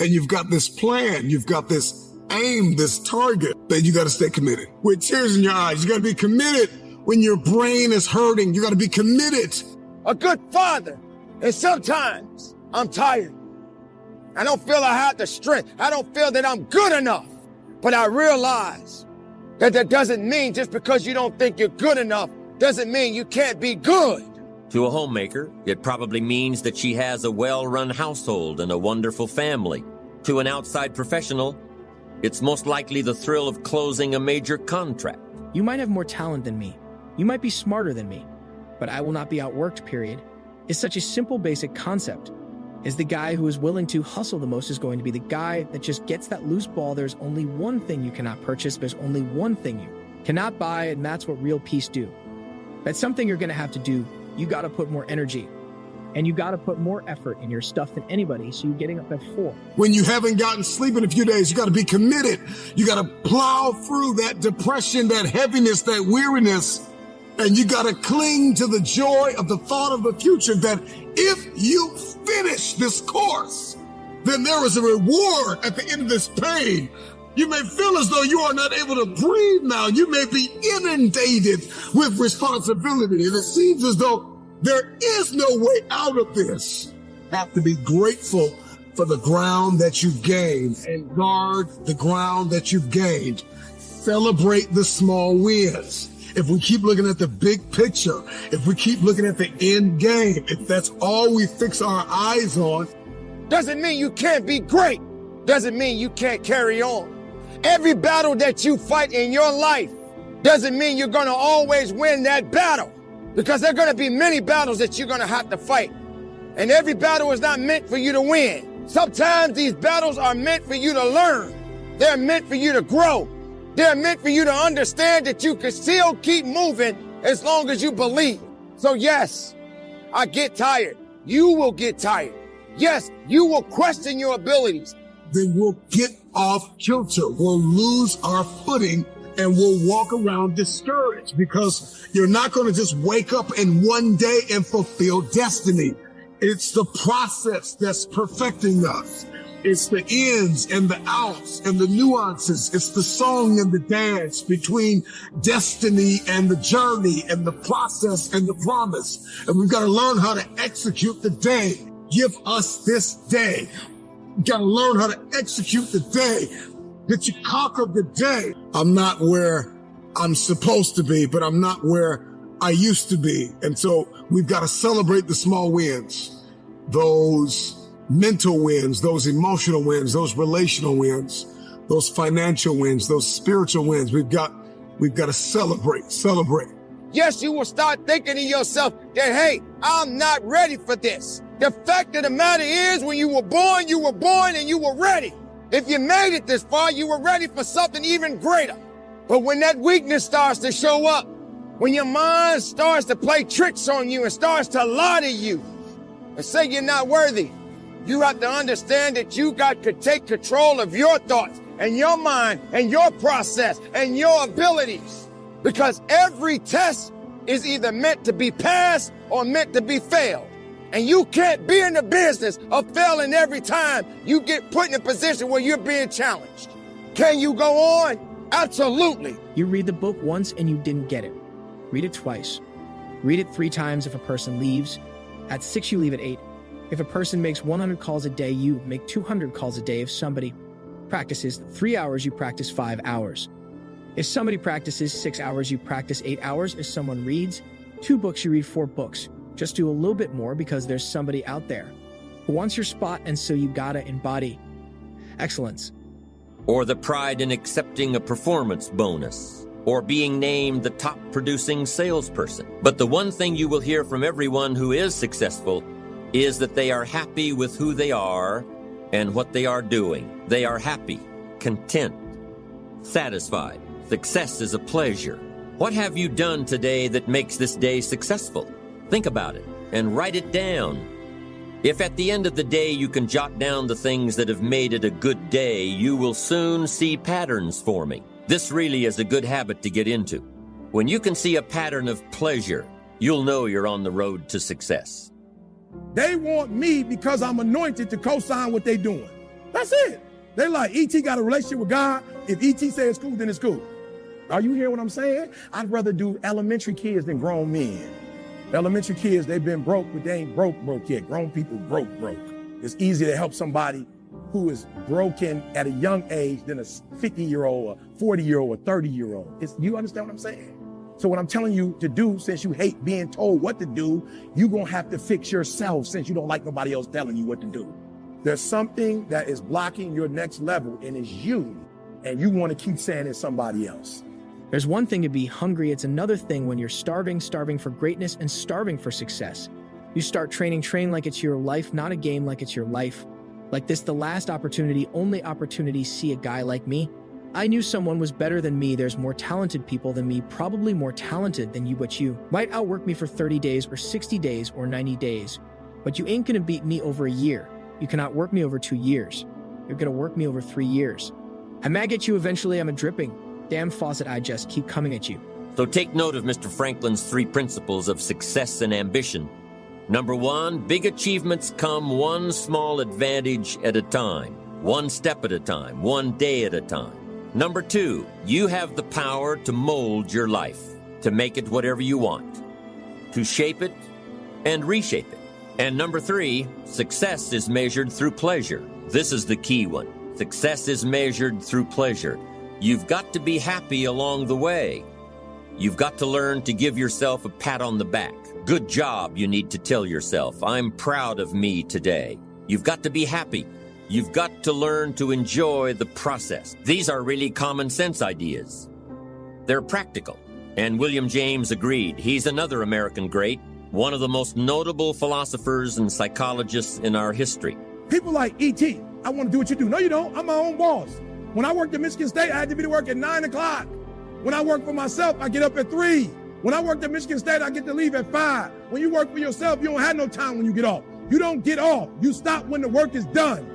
and you've got this plan, you've got this aim, this target, then you got to stay committed. With tears in your eyes, you got to be committed when your brain is hurting. You got to be committed. A good father. And sometimes I'm tired. I don't feel I have the strength. I don't feel that I'm good enough. But I realize that doesn't mean just because you don't think you're good enough doesn't mean you can't be good. To a homemaker, it probably means that she has a well-run household and a wonderful family. To an outside professional, it's most likely the thrill of closing a major contract. You might have more talent than me. You might be smarter than me. But I will not be outworked, period. It's such a simple, basic concept. Is the guy who is willing to hustle the most is going to be the guy that just gets that loose ball. There's only one thing you cannot purchase. There's only one thing you cannot buy, and that's what real peace do. That's something you're going to have to do. You got to put more energy, and you got to put more effort in your stuff than anybody, so you're getting up at 4. When you haven't gotten sleep in a few days, you got to be committed. You got to plow through that depression, that heaviness, that weariness, and you got to cling to the joy of the thought of the future that if you finish this course, then there is a reward at the end of this pain. You may feel as though you are not able to breathe now. You may be inundated with responsibility, and it seems as though there is no way out of this. You have to be grateful for the ground that you've gained and guard the ground that you've gained. Celebrate the small wins. If we keep looking at the big picture, if we keep looking at the end game, if that's all we fix our eyes on, doesn't mean you can't be great. Doesn't mean you can't carry on. Every battle that you fight in your life doesn't mean you're going to always win that battle, because there are going to be many battles that you're going to have to fight. And every battle is not meant for you to win. Sometimes these battles are meant for you to learn. They're meant for you to grow. They're meant for you to understand that you can still keep moving as long as you believe. So yes, I get tired. You will get tired. Yes, you will question your abilities. Then we'll get off kilter. We'll lose our footing and we'll walk around discouraged, because you're not going to just wake up in one day and fulfill destiny. It's the process that's perfecting us. It's the ins and the outs and the nuances. It's the song and the dance between destiny and the journey and the process and the promise. And we've got to learn how to execute the day. Give us this day. We've got to learn how to execute the day. That you conquer the day. I'm not where I'm supposed to be, but I'm not where I used to be. And so we've got to celebrate the small wins, those mental wins, those emotional wins, those relational wins, those financial wins, those spiritual wins. We've got to celebrate. Yes, you will start thinking to yourself that, hey, I'm not ready for this. The fact of the matter is, when you were born and you were ready. If you made it this far, you were ready for something even greater. But when that weakness starts to show up, when your mind starts to play tricks on you and starts to lie to you and say you're not worthy, you have to understand that you got to take control of your thoughts and your mind and your process and your abilities. Because every test is either meant to be passed or meant to be failed. And you can't be in the business of failing every time you get put in a position where you're being challenged. Can you go on? Absolutely. You read the book once and you didn't get it. Read it twice. Read it 3 times if a person leaves. At 6, you leave at 8. If a person makes 100 calls a day, you make 200 calls a day. If somebody practices 3 hours, you practice 5 hours. If somebody practices 6 hours, you practice 8 hours. If someone reads 2 books, you read 4 books. Just do a little bit more, because there's somebody out there who wants your spot, and so you gotta embody excellence. Or the pride in accepting a performance bonus, or being named the top producing salesperson. But the one thing you will hear from everyone who is successful is that they are happy with who they are and what they are doing. They are happy, content, satisfied. Success is a pleasure. What have you done today that makes this day successful? Think about it and write it down. If at the end of the day you can jot down the things that have made it a good day, you will soon see patterns forming. This really is a good habit to get into. When you can see a pattern of pleasure, you'll know you're on the road to success. They want me because I'm anointed to co-sign what they're doing. That's it. They like, E.T. got a relationship with God. If E.T. says it's cool, then it's cool. Are you hearing what I'm saying? I'd rather do elementary kids than grown men. Elementary kids, they've been broke, but they ain't broke yet. Grown people broke. It's easier to help somebody who is broken at a young age than a 50-year-old, a 40-year-old, a 30-year-old. You understand what I'm saying? So what I'm telling you to do, since you hate being told what to do, you're going to have to fix yourself since you don't like nobody else telling you what to do. There's something that is blocking your next level, and it's you, and you want to keep saying it's somebody else. There's one thing to be hungry, it's another thing when you're starving for greatness and starving for success. You start train like it's your life, not a game like it's your life. Like this, the last opportunity, only opportunity, see a guy like me. I knew someone was better than me. There's more talented people than me, probably more talented than you, but you might outwork me for 30 days or 60 days or 90 days. But you ain't gonna beat me over a year. You can outwork me over 2 years. You're gonna work me over 3 years. I might get you eventually, I'm a dripping. Damn faucet, I just keep coming at you. So take note of Mr. Franklin's 3 principles of success and ambition. Number 1, big achievements come one small advantage at a time, one step at a time, one day at a time. Number 2, you have the power to mold your life, to make it whatever you want, to shape it and reshape it. And number 3, success is measured through pleasure. This is the key one. Success is measured through pleasure. You've got to be happy along the way. You've got to learn to give yourself a pat on the back. Good job, you need to tell yourself. I'm proud of me today. You've got to be happy. You've got to learn to enjoy the process. These are really common sense ideas. They're practical. And William James agreed. He's another American great, one of the most notable philosophers and psychologists in our history. People like E.T., I want to do what you do. No, you don't. I'm my own boss. When I worked at Michigan State, I had to be to work at 9 o'clock. When I work for myself, I get up at 3. When I worked at Michigan State, I get to leave at 5. When you work for yourself, you don't have no time when you get off. You don't get off. You stop when the work is done.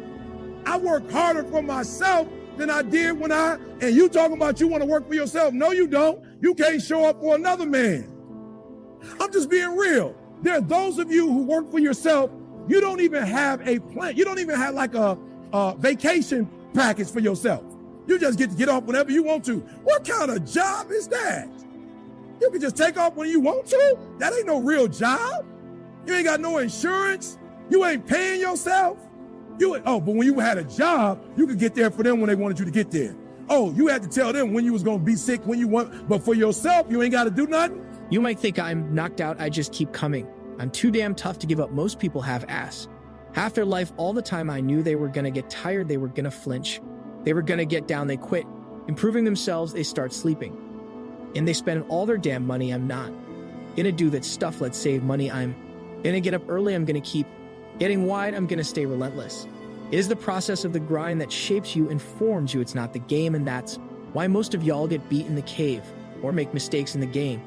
I work harder for myself than I did and you talking about you want to work for yourself. No, you don't. You can't show up for another man. I'm just being real. There are those of you who work for yourself, you don't even have a plan. You don't even have like a vacation package for yourself. You just get to get off whenever you want to. What kind of job is that? You can just take off when you want to? That ain't no real job. You ain't got no insurance. You ain't paying yourself. But when you had a job, you could get there for them when they wanted you to get there. Oh, you had to tell them when you was going to be sick, when you want, but for yourself, you ain't got to do nothing. You might think I'm knocked out, I just keep coming. I'm too damn tough to give up. Most people have ass. Half their life, all the time, I knew they were gonna get tired, they were gonna flinch. They were gonna get down, they quit. Improving themselves, they start sleeping. And they spend all their damn money, I'm not. Gonna do that stuff, let's save money, I'm gonna get up early, I'm gonna keep getting wide, I'm gonna stay relentless. It is the process of the grind that shapes you and forms you, it's not the game, and that's why most of y'all get beat in the cave or make mistakes in the game.